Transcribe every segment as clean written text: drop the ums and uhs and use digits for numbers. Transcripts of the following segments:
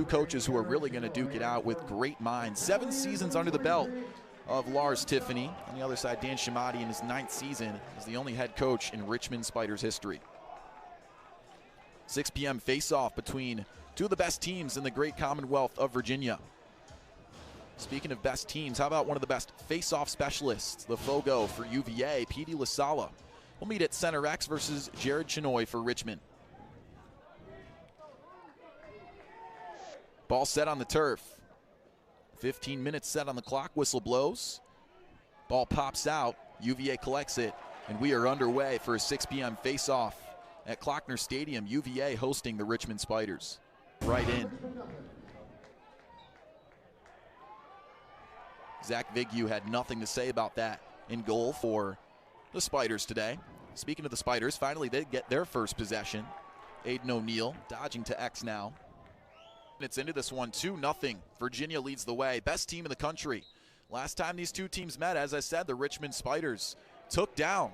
Two coaches who are really going to duke it out with great minds. 7 seasons under the belt of Lars Tiffany. On the other side, Dan Shamati in his 9th season is the only head coach in Richmond Spiders history. 6 p.m. face-off between two of the best teams in the great Commonwealth of Virginia. Speaking of best teams, how about one of the best face-off specialists, the Fogo for UVA, Petey Lasalla. We'll meet at Center X versus Jared Chenoy for Richmond. Ball set on the turf. 15 minutes set on the clock, whistle blows. Ball pops out, UVA collects it, and we are underway for a 6 p.m. face-off at Klockner Stadium, UVA hosting the Richmond Spiders. Right in. Zach Vigue had nothing to say about that in goal for the Spiders today. Speaking of the Spiders, finally they get their first possession. Aiden O'Neill dodging to X now. It's into this one, 2-0. Virginia leads the way. Best team in the country. Last time these two teams met, as I said, the Richmond Spiders took down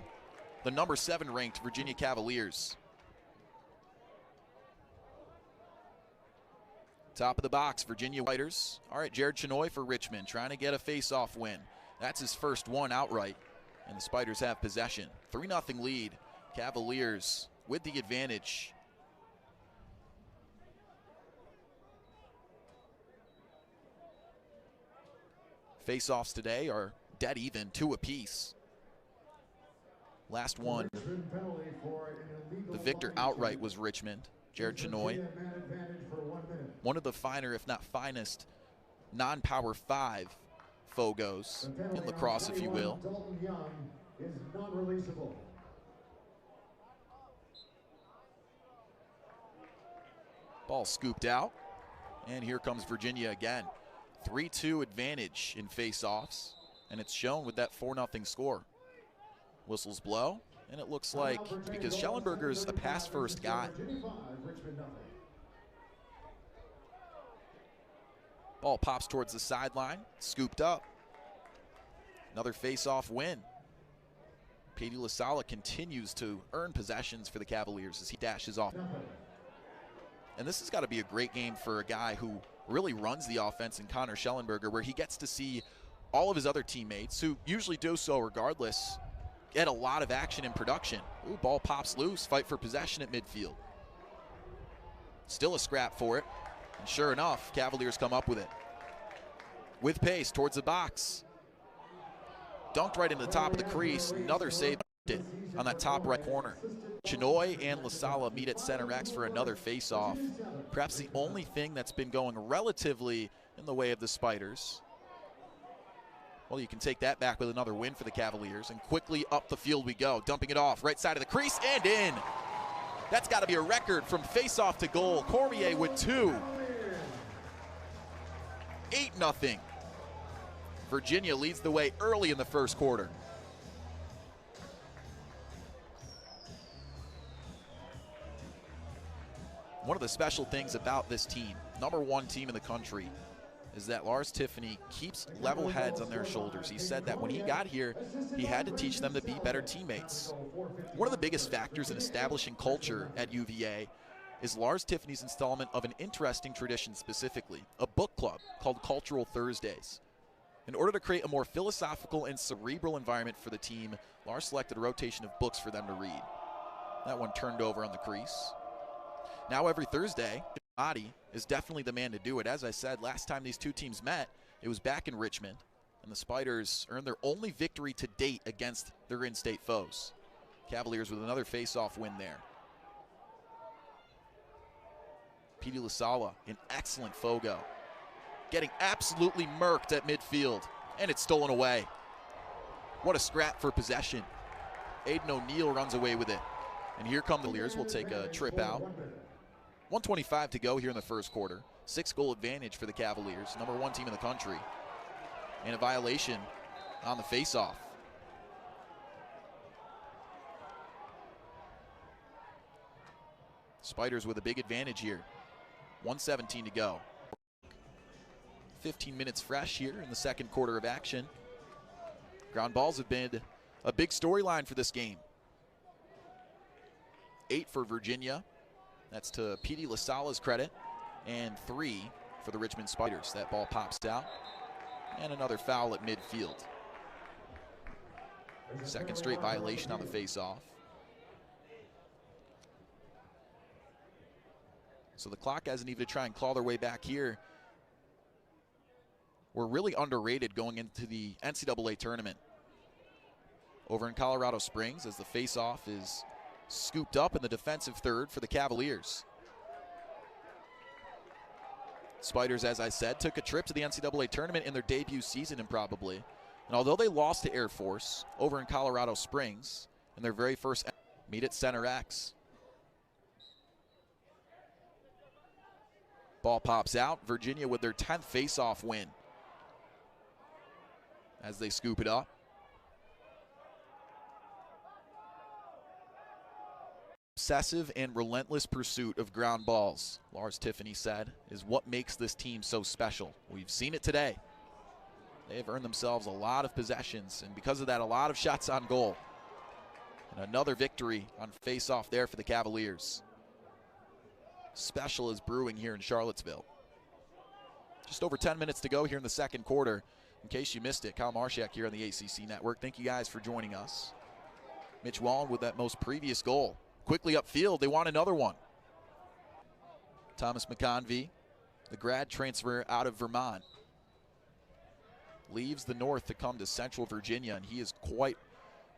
the number 7 ranked Virginia Cavaliers. Top of the box, Virginia Spiders. All right, Jared Chenoy for Richmond, trying to get a face-off win. That's his first one outright, and the Spiders have possession. 3-0 lead. Cavaliers with the advantage. Face-offs today are dead even, 2 apiece. Last one, the victor outright was Richmond. Jared Chenoy, one of the finer, if not finest, non-power 5 Fogos in lacrosse, if you will. Ball scooped out, and here comes Virginia again. 3-2 advantage in face-offs, and it's shown with that 4-0 score. Whistles blow, and it looks like, because Schellenberger's a pass-first guy. Ball pops towards the sideline, scooped up. Another face-off win. Petey Lasalla continues to earn possessions for the Cavaliers as he dashes off. And this has got to be a great game for a guy who really runs the offense in Connor Schellenberger, where he gets to see all of his other teammates, who usually do so regardless, get a lot of action in production. Ooh, ball pops loose, fight for possession at midfield. Still a scrap for it, and sure enough, Cavaliers come up with it. With pace towards the box. Dunked right into the top of the crease, another save on that top right corner. Chenoy and Lasalla meet at Center X for another face-off. Perhaps the only thing that's been going relatively in the way of the Spiders. Well, you can take that back with another win for the Cavaliers, and quickly up the field we go, dumping it off, right side of the crease and in. That's got to be a record from face-off to goal. Cormier with 2. 8-0. Virginia leads the way early in the first quarter. One of the special things about this team, #1 team in the country, is that Lars Tiffany keeps level heads on their shoulders. He said that when he got here, he had to teach them to be better teammates. One of the biggest factors in establishing culture at UVA is Lars Tiffany's installment of an interesting tradition specifically, a book club called Cultural Thursdays. In order to create a more philosophical and cerebral environment for the team, Lars selected a rotation of books for them to read. That one turned over on the crease. Now every Thursday, Shamati is definitely the man to do it. As I said, last time these two teams met, it was back in Richmond, and the Spiders earned their only victory to date against their in-state foes. Cavaliers with another face-off win there. Petey Lasalla, an excellent Fogo, getting absolutely murked at midfield, and it's stolen away. What a scrap for possession. Aiden O'Neill runs away with it, and here come the Cavaliers. We'll take a trip out. 1:25 to go here in the first quarter. 6-goal advantage for the Cavaliers, #1 team in the country. And a violation on the face-off. Spiders with a big advantage here. 1:17 to go. 15 minutes fresh here in the second quarter of action. Ground balls have been a big storyline for this game. 8 for Virginia. That's to Petey Lasalla's credit. and 3 for the Richmond Spiders. That ball pops out, and another foul at midfield. Second straight violation on the face-off. So the clock hasn't even to try and claw their way back here. We're really underrated going into the NCAA tournament over in Colorado Springs, as the face-off is scooped up in the defensive third for the Cavaliers. Spiders, as I said, took a trip to the NCAA tournament in their debut season improbably. And although they lost to Air Force over in Colorado Springs in their very first meet at Center X. Ball pops out. Virginia with their 10th face-off win as they scoop it up. Obsessive and relentless pursuit of ground balls, Lars Tiffany said, is what makes this team so special. We've seen it today. They've earned themselves a lot of possessions, and because of that, a lot of shots on goal. And another victory on face-off there for the Cavaliers. Special is brewing here in Charlottesville. Just over 10 minutes to go here in the second quarter. In case you missed it, Kyle Marshak here on the ACC Network. Thank you guys for joining us. Mitch Wallen with that most previous goal. Quickly upfield, they want another one. Thomas McConvey, the grad transfer out of Vermont, leaves the North to come to Central Virginia, and he is quite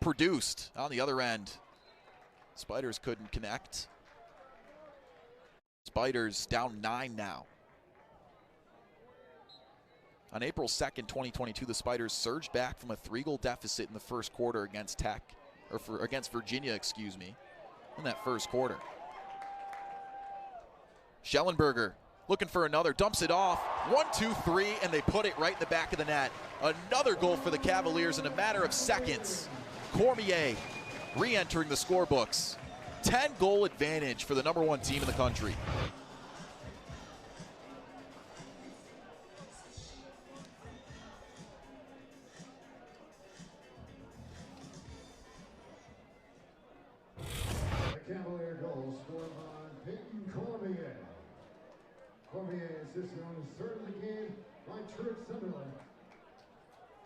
produced on the other end. Spiders couldn't connect. Spiders down 9 now. On April 2nd, 2022, the Spiders surged back from a 3-goal deficit in the first quarter against against Virginia, excuse me, in that first quarter. Schellenberger looking for another, dumps it off. 1, 2, 3, and they put it right in the back of the net. Another goal for the Cavaliers in a matter of seconds. Cormier re-entering the scorebooks. 10-goal advantage for the #1 team in the country. Cavalier goal scored by Peyton Cormier. Cormier assisted on his third of the game by Truett Sunderland.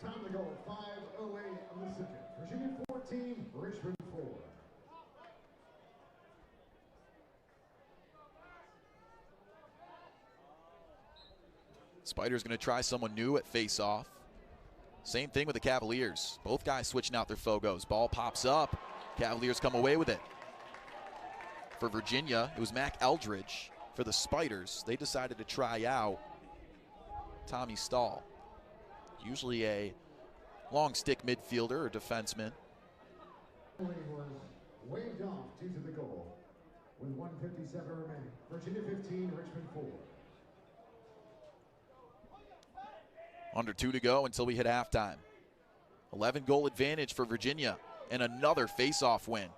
Time to go, 5:08 of the second. Virginia 14, Richmond 4. Spiders going to try someone new at face-off. Same thing with the Cavaliers. Both guys switching out their Fogos. Ball pops up. Cavaliers come away with it. For Virginia, it was Mac Eldridge. For the Spiders, they decided to try out Tommy Stahl. Usually a long stick midfielder or defenseman. He was waved off due to the goal with 1:57 remaining. Virginia 15, Richmond 4. Under 2 to go until we hit halftime. 11-goal advantage for Virginia and another face-off win.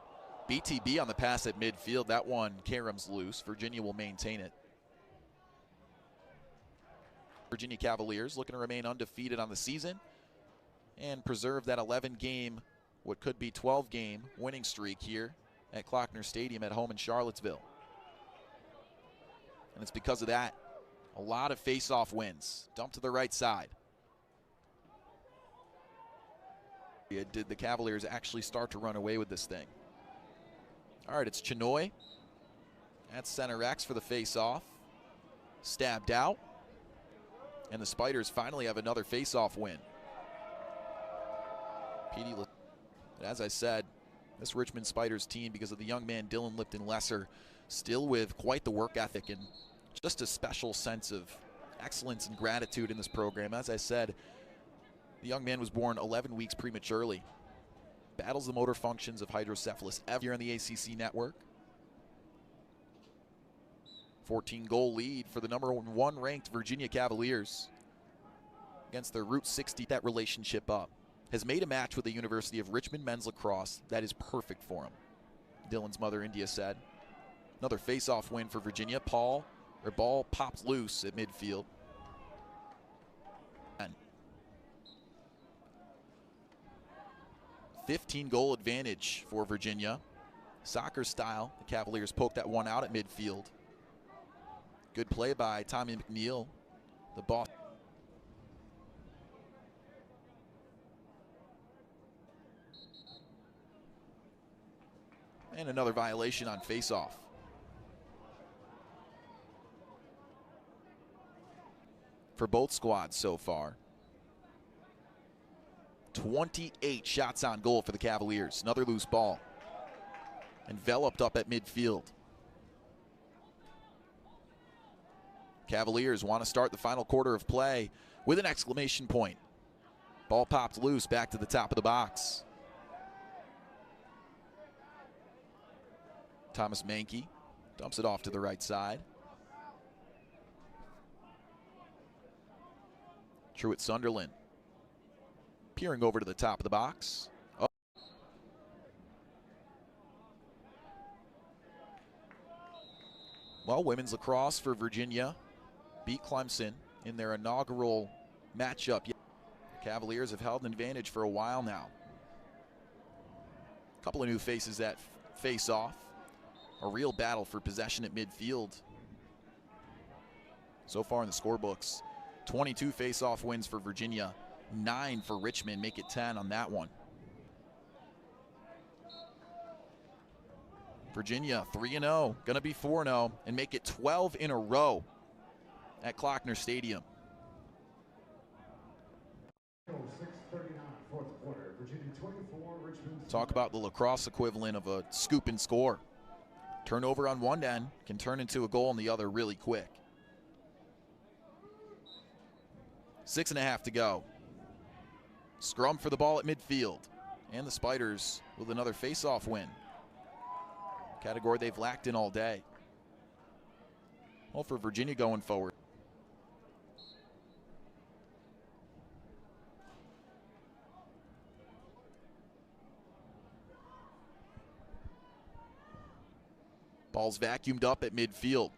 BTB on the pass at midfield. That one, Karam's loose. Virginia will maintain it. Virginia Cavaliers looking to remain undefeated on the season and preserve that 11-game, what could be 12-game winning streak here at Klockner Stadium at home in Charlottesville. And it's because of that. A lot of face-off wins. Dump to the right side. Did the Cavaliers actually start to run away with this thing? All right, it's Chinoy at center X for the face-off. Stabbed out. And the Spiders finally have another face-off win. Petey Lasalla. As I said, this Richmond Spiders team, because of the young man Dylan Lipton-Lesser, still with quite the work ethic and just a special sense of excellence and gratitude in this program. As I said, the young man was born 11 weeks prematurely. Battles the motor functions of hydrocephalus every year on the ACC network. 14-goal lead for the #1 ranked Virginia Cavaliers against their Route 60. That relationship up has made a match with the University of Richmond men's lacrosse that is perfect for him, Dylan's mother India said. Another face-off win for Virginia. Ball pops loose at midfield. 15-goal advantage for Virginia. Soccer style, the Cavaliers poke that one out at midfield. Good play by Tommy McNeil, the boss. And another violation on faceoff. For both squads so far. 28 shots on goal for the Cavaliers. Another loose ball. Enveloped up at midfield. Cavaliers want to start the final quarter of play with an exclamation point. Ball popped loose back to the top of the box. Thomas Mankey dumps it off to the right side. Truett Sunderland peering over to the top of the box. Oh. Well, women's lacrosse for Virginia beat Clemson in their inaugural matchup. The Cavaliers have held an advantage for a while now. A couple of new faces at face-off. A real battle for possession at midfield. So far in the scorebooks, 22 face-off wins for Virginia, 9 for Richmond, make it 10 on that one. Virginia 3-0, gonna be 4-0, and make it 12 in a row at Klockner Stadium. 6:39, fourth quarter. Virginia 24, Richmond. Talk about the lacrosse equivalent of a scoop and score. Turnover on one end can turn into a goal on the other really quick. 6.5 to go. Scrum for the ball at midfield. And the Spiders with another face-off win. Category they've lacked in all day. Well, for Virginia going forward. Ball's vacuumed up at midfield.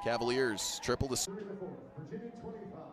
Cavaliers triple the. Virginia 25,